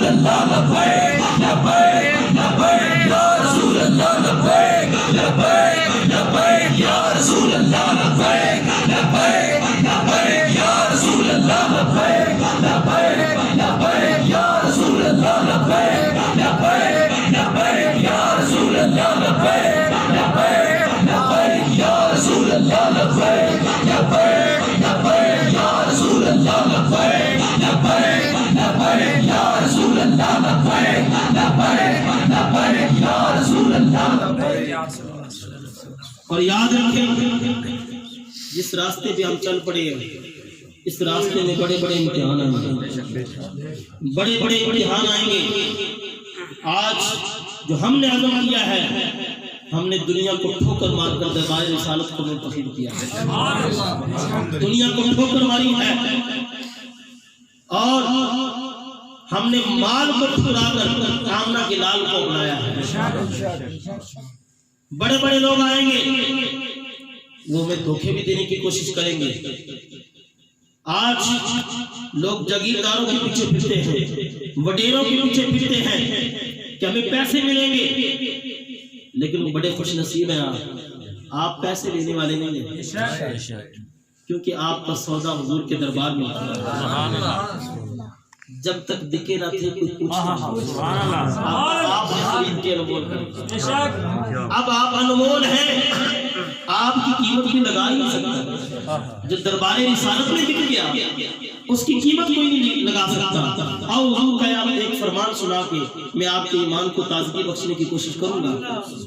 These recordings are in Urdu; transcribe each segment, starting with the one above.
اللہ لبیک لبیک لبیک یا رسول اللہ لبیک لبیک لبیک یا رسول اللہ لبیک لبیک لبیک یا رسول اللہ لبیک لبیک لبیک یا رسول اللہ لبیک لبیک لبیک یا رسول اللہ لبیک لبیک لبیک یا رسول اللہ لبیک لبیک لبیک یا رسول اللہ لبیک لبیک لبیک یا رسول اللہ لبیک لبیک لبیک یا رسول اللہ لبیک۔ اور یاد رکھیں جس راستے پہ ہم چل پڑے ہیں اس راستے میں بڑے بڑے امتحان آئیں گے، بڑے بڑے امتحان آئیں گے۔ آج جو ہم نے عزم کیا ہے، ہم نے دنیا کو ٹھوکر مار کر دربار رسالت کو منتخب کیا ہے، دنیا کو ٹھوکر ماری ہے، اور ہم نے مال کو ٹھکرا کر آمنہ کے لال کو اپنایا ہے۔ بڑے بڑے لوگ آئیں گے، وہ ہمیں دھوکے بھی دینے کی کوشش کریں گے۔ آج لوگ جاگیرداروں کے پیچھے پھرتے ہیں، وڈیروں کے پیچھے پھرتے ہیں کہ ہمیں پیسے ملیں گے، لیکن وہ بڑے خوش نصیب ہیں۔ آپ پیسے لینے والے نہیں ہیں، کیونکہ آپ کا سودا حضور کے دربار میں ہوتا۔ جب تک دکھے نہ تھے کوئی پوچھتا، آپ نے خرید کے انمول کر، اب آپ انمول ہیں، آپ کی قیمت بھی لگا ہی نہیں سکتا۔ جو دربار رسالت میں بک گیا اس کی قیمت کوئی نہیں لگا سکتا۔ آؤ حضور کا ایک فرمان سنا کے میں آپ کے ایمان کو تازگی بخشنے کی کوشش کروں گا۔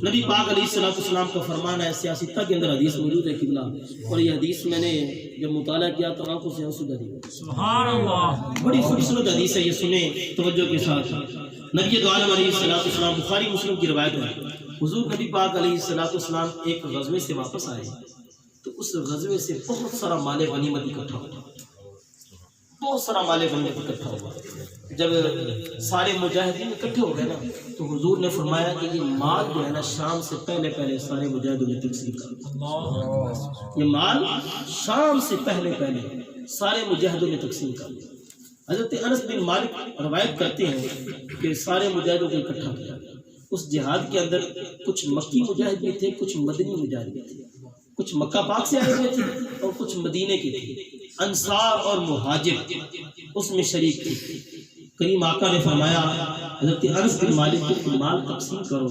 نبی پاک علیہ السلام کا فرمان ہے، سیاستہ کے اندر حدیث موجود ہے قبلہ، اور یہ حدیث میں نے جب مطالعہ کیا تو آنکھوں سے آنسو بہہ گئے۔ سبحان اللہ، بڑی خوبصورت حدیث ہے، یہ سنیں توجہ کے ساتھ۔ نبی دو عالم علیہ السلام، بخاری مسلم کی روایت ہے، حضور نبی پاک علیہ السلام ایک غزوے سے واپس آئے تو اس غزوے سے بہت سارا مال غنیمت اکٹھا ہوا، بہت سارا مال غنیمت اکٹھا ہوا۔ جب سارے مجاہدین اکٹھے ہو گئے نا تو حضور نے فرمایا کہ یہ مال جو ہے نا شام سے پہلے پہلے سارے مجاہدوں میں تقسیم کر، یہ مال شام سے پہلے پہلے سارے مجاہدوں میں تقسیم کر۔ حضرت انس بن مالک روایت کرتے ہیں کہ سارے مجاہدوں کو اکٹھا کیا۔ اس جہاد کے اندر کچھ مکی مجاہد بھی تھے، کچھ مدنی مجاہد بھی تھے، کچھ مکہ پاک سے آئے ہوئے تھے اور کچھ مدینے کے تھے، انصار اور مہاجر اس میں شریک تھے۔ کریم آقا نے فرمایا حضرت انس بن مالک کو مال تقسیم کرو،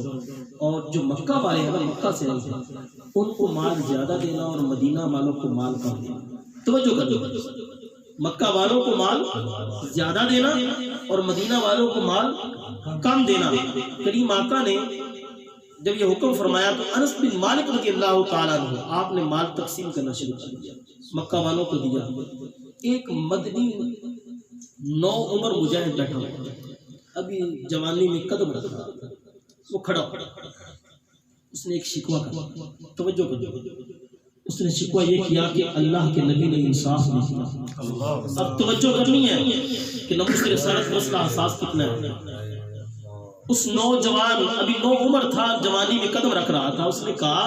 اور جو مکہ والے ہیں مکہ سے رہتے ہیں ان کو مال زیادہ دینا اور مدینہ والوں کو مال کم دینا۔ توجہ کر دو، مکہ والوں کو مال زیادہ دینا اور مدینہ والوں کو مال کم دینا۔ کریم آقا نے جب یہ حکم فرمایا تو انس بن مالک رضی اللہ تعالیٰ عنہ آپ نے مال تقسیم کرنا شروع کر دیا، مکہ والوں کو دیا۔ ایک مدنی نو عمر مجاہد بیٹھا ہوا، ابھی جوانی میں قدم رکھا، وہ کھڑا، اس نے ایک شکوہ کیا، توجہ کرو، اس نے شکوہ یہ کیا کہ اللہ کے نبی نے انصاف نہیں کیا۔ اب توجہ کرنی ہے کہ نبوت کی رسالت مسئلہ حساس کتنا ہے۔ اس نوجوان ابھی نو عمر تھا، جوانی میں قدم رکھ رہا تھا، اس نے کہا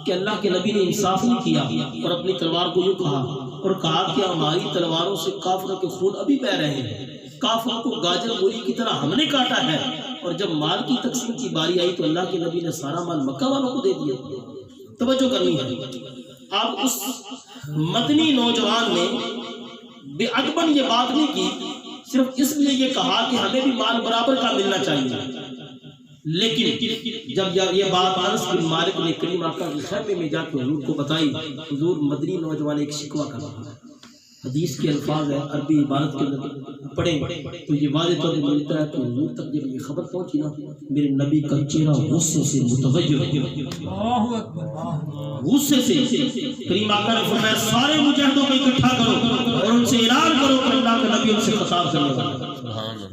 کہ اللہ کے نبی نے انصاف نہیں کیا، اور اپنی تلوار کو یوں کہا اور کہا کہ ہماری تلواروں سے کافروں کے خون ابھی بہ رہے ہیں، کافروں کو گاجر مولی کی طرح ہم نے کاٹا ہے، اور جب مال کی تقسیم کی باری آئی تو اللہ کے نبی نے سارا مال مکہ والوں کو دے دیا۔ توجہ کرنی ہے۔ اب اس مدنی نوجوان نے بے ادباً یہ بات نہیں کی، صرف اس لیے یہ کہا کہ ہمیں بھی مال برابر کا ملنا چاہیے، لیکن جب یہ بات انس بن مالک نے کریم آقا کے خیمے میں جا کے حضور کو بتائی، حضور مدنی نوجوان ایک شکوہ کر رہا ہے، حدیث کے الفاظ ہیں، عربی عبارت کے اندر پڑھیں تو یہ واضح طور پر ملتا ہے کہ حضور تک جب یہ خبر پہنچی نا، میرے نبی کا چہرہ غصے سے متغیر، غصے سے کریم آقا نے فرمایا سارے مجاہدوں کو اکٹھا کرو اور ان سے اعلان کرو کہ اللہ کا نبی ان سے خطاب کرنے والا ہے،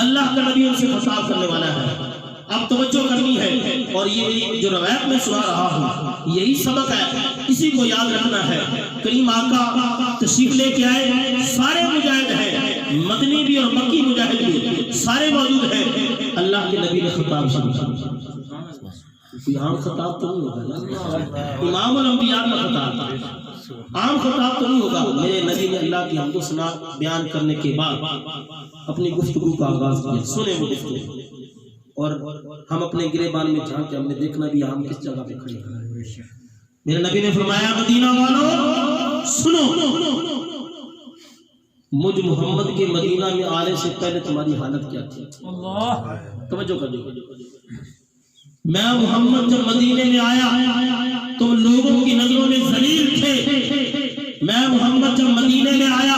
اللہ کا نبی ان سے خطاب کرنے والا ہے۔ اب توجہ کرنی ہے، اور یہ جو روایت میں سنا رہا ہوں یہی سبق ہے، اسی کو یاد رکھنا ہے۔ کریم آقا تشریف لے کے آئے، سارے مجاہد ہیں، مدنی بھی اور مکی مجاہد بھی سارے موجود ہیں۔ اللہ کے نبی نے خطاب شروع کیا، کوئی عام خطاب تو نہیں ہوگا نا، امام الانبیاء کا خطاب تھا۔ عام خطاب تو نہیں ہوگا. میرے نبی نے اللہ کی حمد و ثنا بیان کرنے کے بعد اپنی گفتگو کا آغاز کیا. سنیں وہ گفتگو, اور ہم اپنے گریبان میں جھانک کے ہم نے دیکھنا بھی ہم کس جگہ پہ کھڑے ہیں. میرے نبی نے فرمایا مدینہ والوں سنو, مجھ محمد کے مدینہ میں آنے سے پہلے تمہاری حالت کیا تھی. توجہ کر دیجیے. میں محمد جب مدینے میں آیا تم لوگوں کی نظروں میں ذلیل تھے. میں محمد جب مدینے میں آیا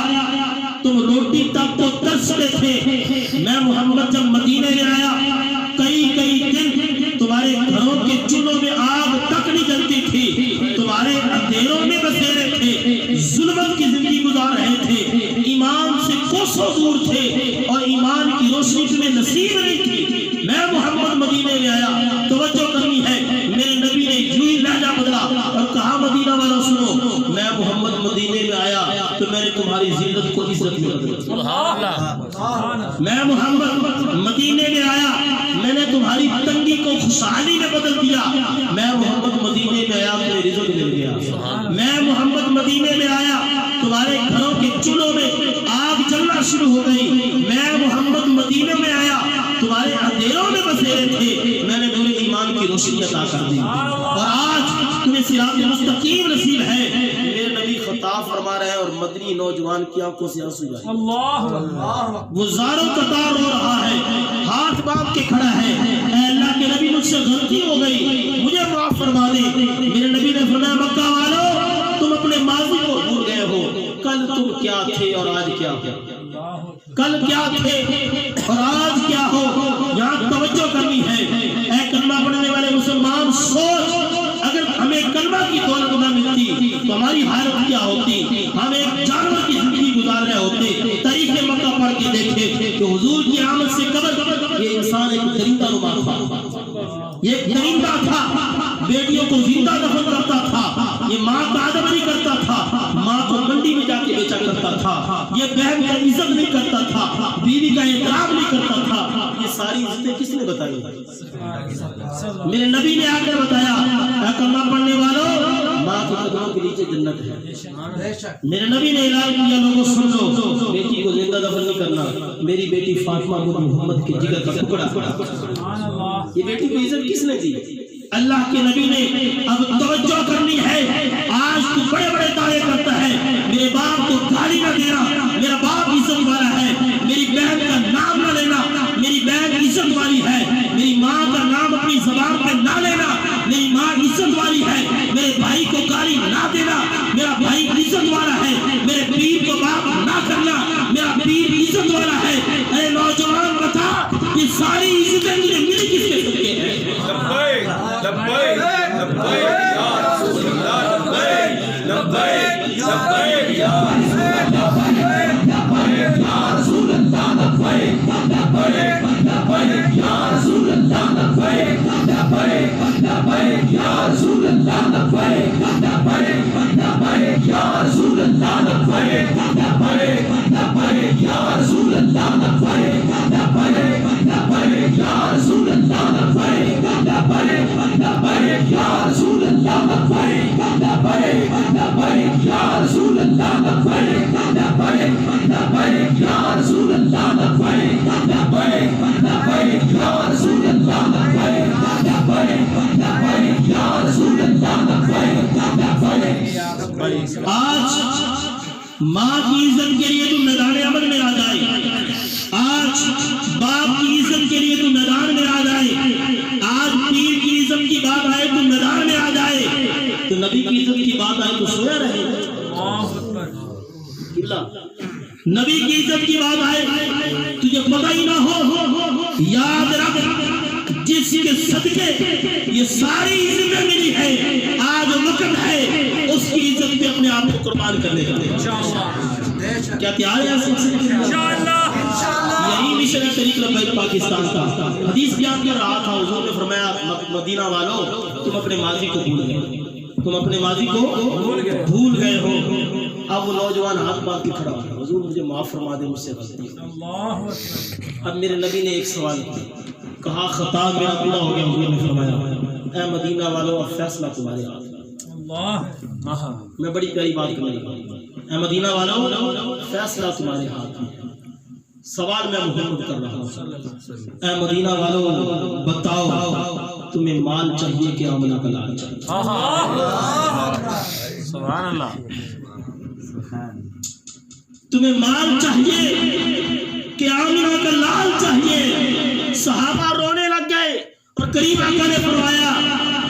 تم روٹی تک کو ترستے تھے. میں محمد جب مدینے میں آیا کئی دن تمہارے گھروں کے چولہوں میں آگ تک نہیں جلتی تھی. تمہارے اندھیروں میں بسیرے تھے, ظلمت کی زندگی گزار رہے تھے, ایمان سے کوسوں دور تھے اور ایمان کی روشنی تمہیں نصیب نہیں تھی. میں محمد مدینے میں آیا. توجہ کرنی ہے, میرے نبی نے یوں ہی لہجہ بدلا اور کہا مدینہ والوں سنو, میں محمد مدینے میں آیا تو میں نے تمہاری ذلت کو عزت میں بدل دیا. میں محمد مدینے میں آیا میں نے تمہاری تنگی کو خوشحالی میں بدل دیا. میں محمد مدینے میں آیا تمہیں رزق مل گیا. میں محمد مدینے میں آیا تمہارے گھروں کے چولہوں میں آگ جلنا شروع ہو گئی. میں محمد مدینے میں آیا تمہارے اندھیروں میں بسیرے تھے, میں نے نور ایمان کی روشنی عطا کر دی اور آج تمہیں صراط مستقیم نصیب ہے. میرے نبی خطاب فرما رہے ہیں اور مدنی نوجوان کی آنکھوں سے آنسو جاری. وہ زاروں قطار رو رہا ہے, ہاتھ باندھ کے کھڑا ہے, اے اللہ کے نبی مجھ سے غلطی ہو گئی, مجھے معاف فرما دے. میرے نبی نے فرمایا مکہ والو تم اپنے ماضی کو بھول گئے ہو. کل تم کیا تھے اور آج کیا ہو. کل کیا تھے اور آج کیا ہو. یہاں توجہ کرنی ہے. اے کلمہ پڑھنے والے مسلمان سوچ, اگر ہمیں کلمہ کی دولت نہ ملتی تو ہماری حالت کیا ہوتی. ہم ایک جانور کی زندگی گزار رہے ہوتے. تاریخ مکہ پڑھ کے دیکھے کہ حضور کی آمد سے قبل یہ انسان ایک درندہ نما تھا. یہ ایک درندہ تھا, بیٹیوں کو زندہ دفن کرتا تھا. یہ ماں کا ادب نہیں کرتا تھا, ماں کو منڈی میں جا کے بیچا کرتا تھا. یہ بہن کا عزت نہیں کرتا تھا, بیوی کا احترام نہیں کرتا تھا. یہ ساری عزتیں کس نے بتائی؟ میرے نبی نے آ کر بتایا اے کلمہ پڑھنے والوں ماں کے قدموں کے نیچے جنت ہے. میرے نبی نے اعلان کیا لوگوں سن لو, بیٹی کو زندہ دفن نہیں کرنا. میری بیٹی فاطمہ محمد کے جگر کا ٹکڑا. یہ بیٹی کو عزت کس نے دی؟ اللہ کے نبی نے. اب توجہ کرنی ہے. آج تو بڑے بڑے دعوے کرتا ہے میرے باپ کو گالی نہ دینا, میرا باپ عزت والا ہے, میری بہن کا نام نہ لینا, میری بہن عزت والی ہے, میری ماں کا نام اپنی زبان پہ نہ لینا, میری ماں عزت والی ہے, میرے بھائی کو گالی نہ دینا, میرا بھائی عزت والا ہے, میرے پیر کو باپ نہ کرنا, میرا پیر عزت والا ہے. اے نوجوان بتا یہ ساری عزتیں تجھے ملی کس کے صدقے ہیں؟ لبیک لبیک یا رسول اللہ, لبیک لبیک لبیک یا رسول اللہ, لبیک لبیک یا رسول اللہ, لبیک لبیک لبیک یا رسول اللہ, لبیک لبیک لبیک یا رسول اللہ, لبیک لبیک لبیک یا رسول اللہ, لبیک لبیک لبیک یا رسول اللہ, لبیک لبیک لبیک یا رسول اللہ, لبیک لبیک لبیک یا رسول اللہ, لبیک لبیک لبیک یا رسول اللہ, لبیک لبیک لبیک یا رسول اللہ, لبیک لبیک لبیک یا رسول اللہ, لبیک لبیک. آج ماں کی عزت کے لیے تو میدان عمل میں آ جائے, آج باپ کی عزت کے لیے تو میدان میں آ جائے, آج پیر کی عزت کی بات آئے تو میدان میں آ جائے, تو نبی کی عزت کی بات آئے تو سویا رہے. نبی کی عزت کی بات آئے تجھے پتہ ہی نہ ہو, یاد رکھ جس کے صدقے یہ ساری عزتیں ملی ہے, آج وقت ہے اس کی عزت پہ اپنے آپ کو قربان کرنے کا. کیا تیار ہے یہی مشن ہے طریق لبیک پاکستان کا. حدیث بیان کر رہا تھا, حضور نے فرمایا مدینہ والوں تم اپنے ماضی کو بھول گئے, تم اپنے ماضی کو بھول گئے ہو. اب وہ نوجوان ہاتھ باندھ کے کھڑا ہوا, حضور مجھے معاف فرما دے, مجھ سے غلطی. اب میرے نبی نے ایک سوال کہا, خطاب میرا پورا ہو گیا. حضور نے فرمایا اے مدینہ والوں اب فیصلہ تمہارے ہاتھ. میں بڑی پیاری بات کرنے لگا. اے مدینہ والوں، فیصلہ تمہارے ہاتھ میں ہے. سوال میں محمد کر رہا ہوں. اے مدینہ والوں، بتاؤ تمہیں مال چاہیے کہ آمنہ کا لال چاہیے؟ سبحان اللہ. تمہیں مال چاہیے کہ آمنہ کا لال چاہیے؟ صحابہ رونے لگ گئے اور قریب آقا نے فرمایا،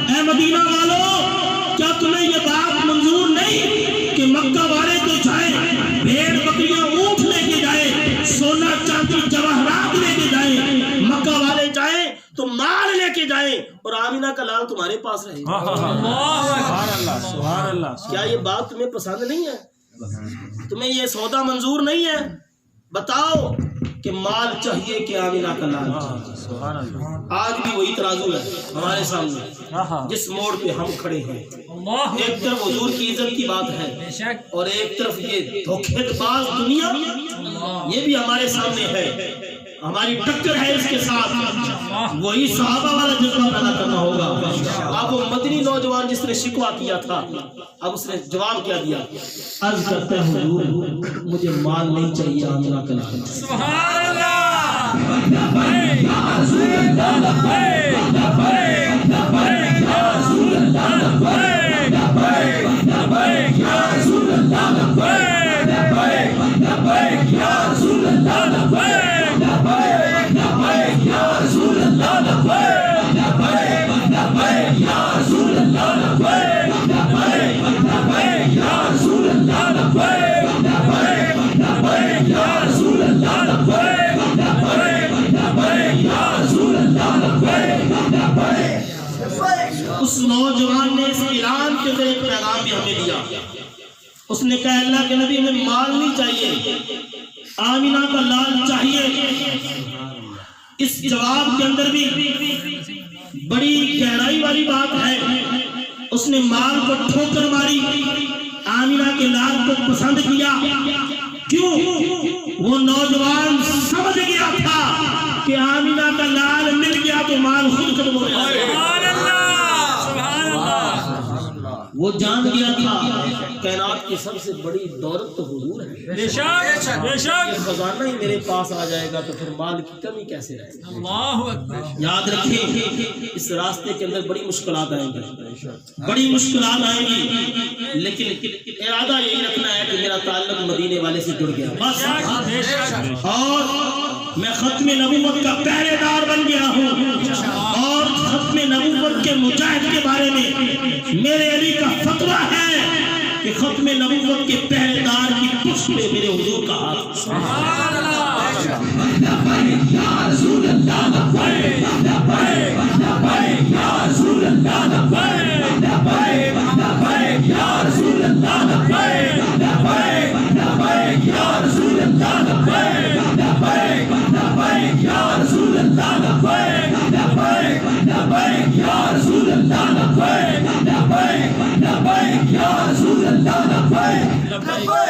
اے مدینہ والوں، کیا تمہیں یہ بات منظور نہیں کہ مکہ والے تو جائیں، بھیڑ بکریاں اونٹ لے کے جائیں، سونا چاندی جواہرات لے کے جائیں، مکہ والے جائیں تو مال لے کے جائیں اور آمنہ کا لال تمہارے پاس رہے؟ سبحان اللہ. سبحان اللہ. کیا یہ بات تمہیں پسند نہیں ہے؟ تمہیں یہ سودا منظور نہیں ہے؟ بتاؤ کہ مال چاہیے کہ آمنہ کا لال چاہیے؟ سبحان اللہ. آج بھی وہی ترازو ہے ہمارے سامنے جس موڑ پہ ہم کھڑے ہیں. ایک طرف حضور کی عزت کی بات ہے اور ایک طرف یہ دھوکے باز دنیا، یہ بھی ہمارے سامنے ہے. ہماری ٹکر ہے اس کے ساتھ. وہی صحابہ والا جذبہ پیدا کرنا ہوگا. اب وہ مدنی نوجوان جس نے شکوہ کیا تھا، اب اس نے جواب کیا دیا، عرض کرتے ہیں حضور مجھے مال نہیں چاہیے، آمنہ کا لال چاہیے. سبحان اللہ. اس نوجوان نے اس اعلان کے ذریعے ایک پیغام بھی ہمیں دیا. اس نے کہا اللہ کے نبی ہمیں مال نہیں چاہیے، آمنہ کا لال چاہیے. اس جواب کے اندر بھی بڑی گہرائی والی بات ہے. اس نے مال کو ٹھوکر ماری، آمنہ کے لال کو پسند کیا. کیوں؟ وہ نوجوان سمجھ گیا تھا کہ آمنہ کا لال مل گیا تو مال خود ختم ہو جائے گا. وہ جان گیا تھا کائنات کی سب سے بڑی دولت تو حضور ہے. بے شک بے شک. یہ خزانہ ہی میرے پاس آ جائے گا تو پھر مال کی کمی کیسے رہے گی؟ اللہ اکبر. یاد رکھیں اس راستے کے اندر بڑی مشکلات آئیں گی، بڑی مشکلات آئیں گی، لیکن ارادہ یہی رکھنا ہے کہ میرا تعلق مدینے والے سے جڑ گیا بس. بے شک. اور میں ختم نبوت کا پہرے دار بن گیا ہوں. اور ختم نبوت کے مجاہد کے بارے میں میرے علی کا فتویٰ ہے کہ ختم نبوت کے پہرے دار کی پشت پہ میرے حضور کا ہاتھ. سبحان اللہ. لبیک